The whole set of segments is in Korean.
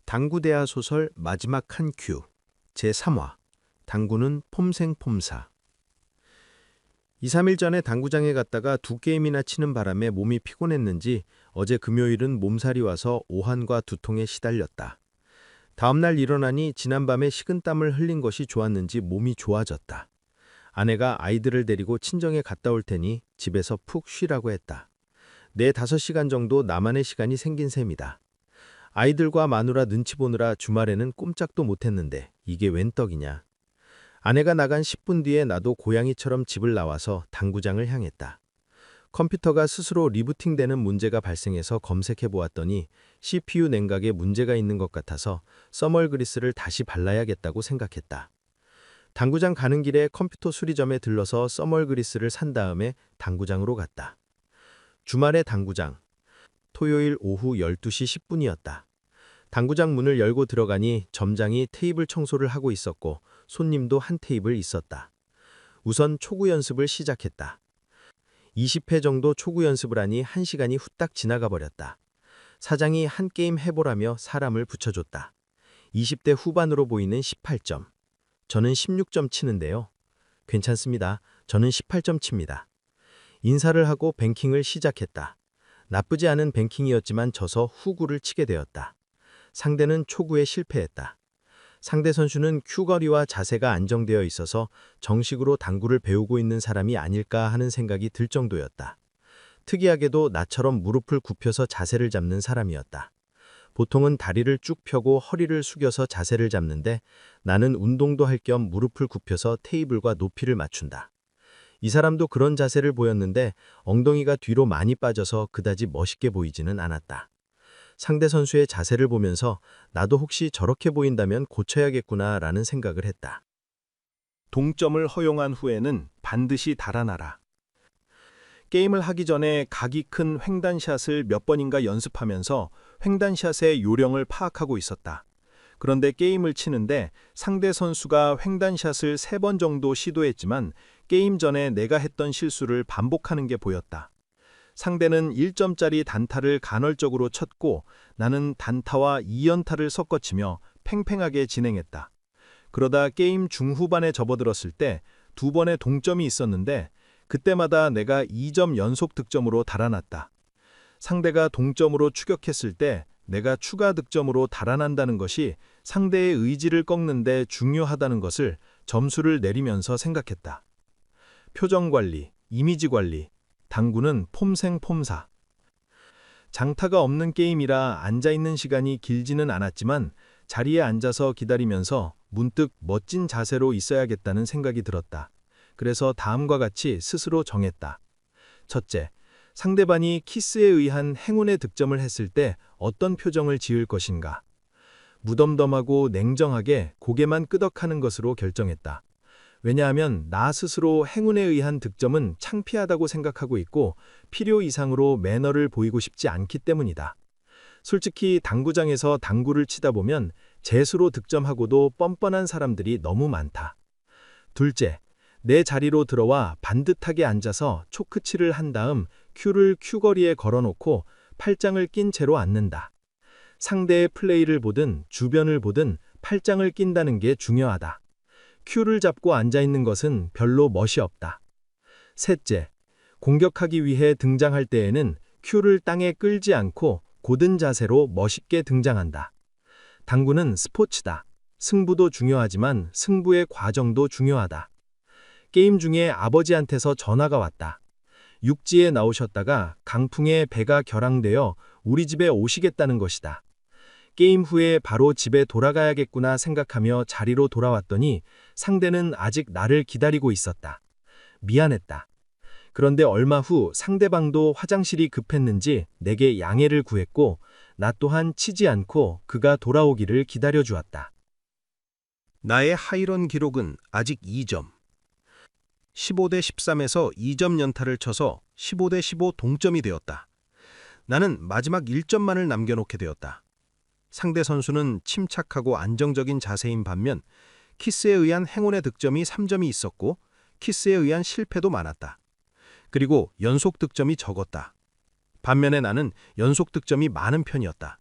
당구대하 소설 마지막 한 큐 제3화 당구는 폼생폼사 2, 3일 전에 당구장에 갔다가 두 게임이나 치는 바람에 몸이 피곤했는지 어제 금요일은 몸살이 와서 오한과 두통에 시달렸다. 다음날 일어나니 지난밤에 식은땀을 흘린 것이 좋았는지 몸이 좋아졌다. 아내가 아이들을 데리고 친정에 갔다 올 테니 집에서 푹 쉬라고 했다. 4, 5시간 정도 나만의 시간이 생긴 셈이다. 아이들과 마누라 눈치 보느라 주말에는 꼼짝도 못했는데 이게 웬 떡이냐. 아내가 나간 10분 뒤에 나도 고양이처럼 집을 나와서 당구장을 향했다. 컴퓨터가 스스로 리부팅되는 문제가 발생해서 검색해 보았더니 CPU 냉각에 문제가 있는 것 같아서 써멀 그리스를 다시 발라야겠다고 생각했다. 당구장 가는 길에 컴퓨터 수리점에 들러서 써멀 그리스를 산 다음에 당구장으로 갔다. 주말의 당구장. 토요일 오후 12시 10분이었다. 당구장 문을 열고 들어가니 점장이 테이블 청소를 하고 있었고 손님도 한 테이블 있었다. 우선 초구 연습을 시작했다. 20회 정도 초구 연습을 하니 1시간이 후딱 지나가 버렸다. 사장이 한 게임 해보라며 사람을 붙여줬다. 20대 후반으로 보이는 18점. 저는 16점 치는데요. 괜찮습니다. 저는 18점 칩니다. 인사를 하고 뱅킹을 시작했다. 나쁘지 않은 뱅킹이었지만 져서 후구를 치게 되었다. 상대는 초구에 실패했다. 상대 선수는 큐거리와 자세가 안정되어 있어서 정식으로 당구를 배우고 있는 사람이 아닐까 하는 생각이 들 정도였다. 특이하게도 나처럼 무릎을 굽혀서 자세를 잡는 사람이었다. 보통은 다리를 쭉 펴고 허리를 숙여서 자세를 잡는데 나는 운동도 할 겸 무릎을 굽혀서 테이블과 높이를 맞춘다. 이 사람도 그런 자세를 보였는데 엉덩이가 뒤로 많이 빠져서 그다지 멋있게 보이지는 않았다. 상대 선수의 자세를 보면서 나도 혹시 저렇게 보인다면 고쳐야겠구나 라는 생각을 했다. 동점을 허용한 후에는 반드시 달아나라. 게임을 하기 전에 각이 큰 횡단샷을 몇 번인가 연습하면서 횡단샷의 요령을 파악하고 있었다. 그런데 게임을 치는데 상대 선수가 횡단샷을 3번 정도 시도했지만 게임 전에 내가 했던 실수를 반복하는 게 보였다. 상대는 1점짜리 단타를 간헐적으로 쳤고 나는 단타와 2연타를 섞어치며 팽팽하게 진행했다. 그러다 게임 중후반에 접어들었을 때 2번의 동점이 있었는데 그때마다 내가 2점 연속 득점으로 달아났다. 상대가 동점으로 추격했을 때 내가 추가 득점으로 달아난다는 것이 상대의 의지를 꺾는 데 중요하다는 것을 점수를 내리면서 생각했다. 표정 관리, 이미지 관리, 당구는 폼생폼사. 장타가 없는 게임이라 앉아있는 시간이 길지는 않았지만 자리에 앉아서 기다리면서 문득 멋진 자세로 있어야겠다는 생각이 들었다. 그래서 다음과 같이 스스로 정했다. 첫째, 상대방이 키스에 의한 행운의 득점을 했을 때 어떤 표정을 지을 것인가. 무덤덤하고 냉정하게 고개만 끄덕하는 것으로 결정했다. 왜냐하면 나 스스로 행운에 의한 득점은 창피하다고 생각하고 있고 필요 이상으로 매너를 보이고 싶지 않기 때문이다. 솔직히 당구장에서 당구를 치다 보면 재수로 득점하고도 뻔뻔한 사람들이 너무 많다. 둘째, 내 자리로 들어와 반듯하게 앉아서 초크치를 한 다음 큐를 큐거리에 걸어놓고 팔짱을 낀 채로 앉는다. 상대의 플레이를 보든 주변을 보든 팔짱을 낀다는 게 중요하다. 큐를 잡고 앉아있는 것은 별로 멋이 없다. 셋째, 공격하기 위해 등장할 때에는 큐를 땅에 끌지 않고 곧은 자세로 멋있게 등장한다. 당구는 스포츠다. 승부도 중요하지만 승부의 과정도 중요하다. 게임 중에 아버지한테서 전화가 왔다. 육지에 나오셨다가 강풍에 배가 결항되어 우리 집에 오시겠다는 것이다. 게임 후에 바로 집에 돌아가야겠구나 생각하며 자리로 돌아왔더니 상대는 아직 나를 기다리고 있었다. 미안했다. 그런데 얼마 후 상대방도 화장실이 급했는지 내게 양해를 구했고 나 또한 치지 않고 그가 돌아오기를 기다려주었다. 나의 하이런 기록은 아직 2점. 15대 13에서 2점 연타를 쳐서 15대 15 동점이 되었다. 나는 마지막 1점만을 남겨놓게 되었다. 상대 선수는 침착하고 안정적인 자세인 반면 키스에 의한 행운의 득점이 3점이 있었고 키스에 의한 실패도 많았다. 그리고 연속 득점이 적었다. 반면에 나는 연속 득점이 많은 편이었다.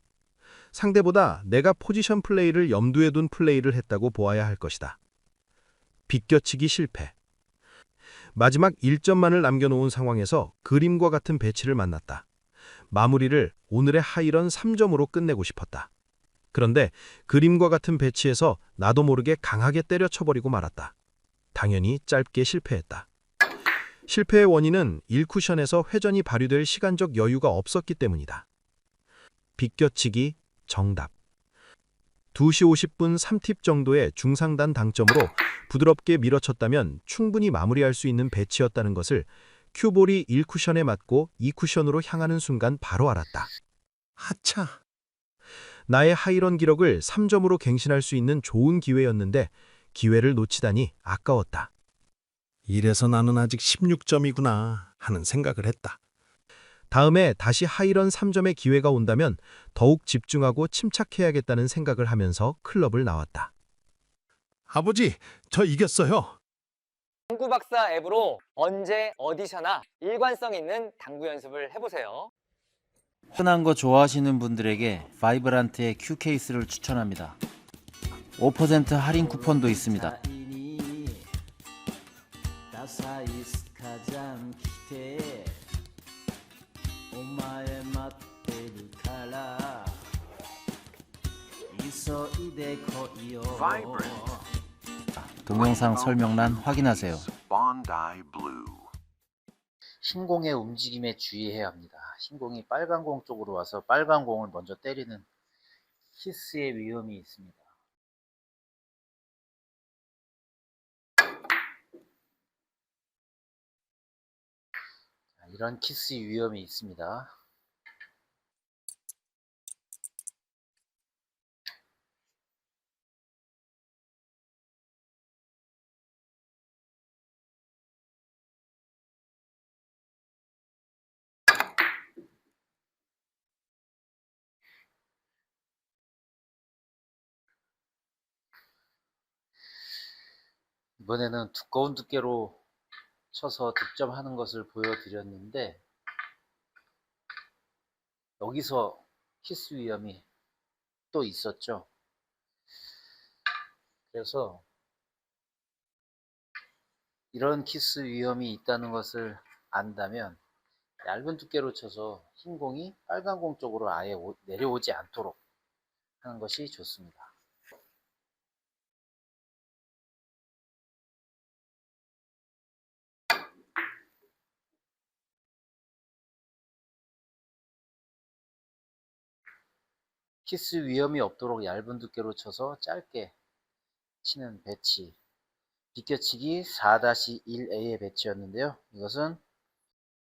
상대보다 내가 포지션 플레이를 염두에 둔 플레이를 했다고 보아야 할 것이다. 비껴치기 실패. 마지막 1점만을 남겨놓은 상황에서 그림과 같은 배치를 만났다. 마무리를 오늘의 하이런 3점으로 끝내고 싶었다. 그런데 그림과 같은 배치에서 나도 모르게 강하게 때려쳐버리고 말았다. 당연히 짧게 실패했다. 실패의 원인은 1쿠션에서 회전이 발휘될 시간적 여유가 없었기 때문이다. 비껴치기 정답. 2시 50분 3팁 정도의 중상단 당점으로 부드럽게 밀어쳤다면 충분히 마무리할 수 있는 배치였다는 것을 큐볼이 1쿠션에 맞고 2쿠션으로 향하는 순간 바로 알았다. 하차. 나의 하이런 기록을 3점으로 갱신할 수 있는 좋은 기회였는데 기회를 놓치다니 아까웠다. 이래서 나는 아직 16점이구나 하는 생각을 했다. 다음에 다시 하이런 3점의 기회가 온다면 더욱 집중하고 침착해야겠다는 생각을 하면서 클럽을 나왔다. 아버지, 저 이겼어요. 당구 박사 앱으로 언제 어디서나 일관성 있는 당구 연습을 해보세요. 흔한 거 좋아하시는 분들에게 바이브란트의 Q 케이스를 추천합니다. 5% 할인 쿠폰도 있습니다. 동영상 설명란 확인하세요. 흰공의 움직임에 주의해야 합니다. 흰공이 빨간 공 쪽으로 와서 빨간 공을 먼저 때리는 키스의 위험이 있습니다. 이런 키스 위험이 있습니다. 이번에는 두꺼운 두께로 쳐서 득점하는 것을 보여드렸는데 여기서 키스 위험이 또 있었죠. 그래서 이런 키스 위험이 있다는 것을 안다면 얇은 두께로 쳐서 흰 공이 빨간 공 쪽으로 아예 내려오지 않도록 하는 것이 좋습니다. 키스 위험이 없도록 얇은 두께로 쳐서 짧게 치는 배치, 비껴치기 4-1A의 배치였는데요. 이것은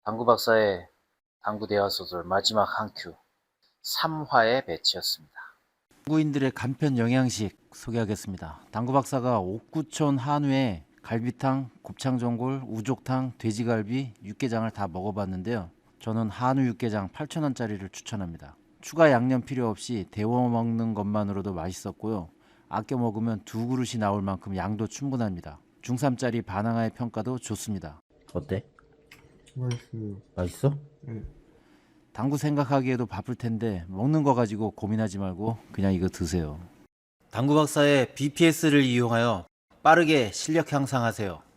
당구 박사의 당구 대화 소설 마지막 한 큐 3화의 배치였습니다. 당구인들의 간편 영양식 소개하겠습니다. 당구 박사가 옥구촌 한우에 갈비탕, 곱창전골, 우족탕, 돼지갈비, 육개장을 다 먹어봤는데요. 저는 한우 육개장 8,000원짜리를 추천합니다. 추가 양념 필요 없이 데워 먹는 것만으로도 맛있었고요. 아껴 먹으면 2그릇이 나올 만큼 양도 충분합니다. 중3짜리 반항아의 평가도 좋습니다. 어때? 맛있어요. 맛있어? 네. 당구 생각하기에도 바쁠 텐데 먹는 거 가지고 고민하지 말고 그냥 이거 드세요. 당구 박사의 BPS를 이용하여 빠르게 실력 향상하세요.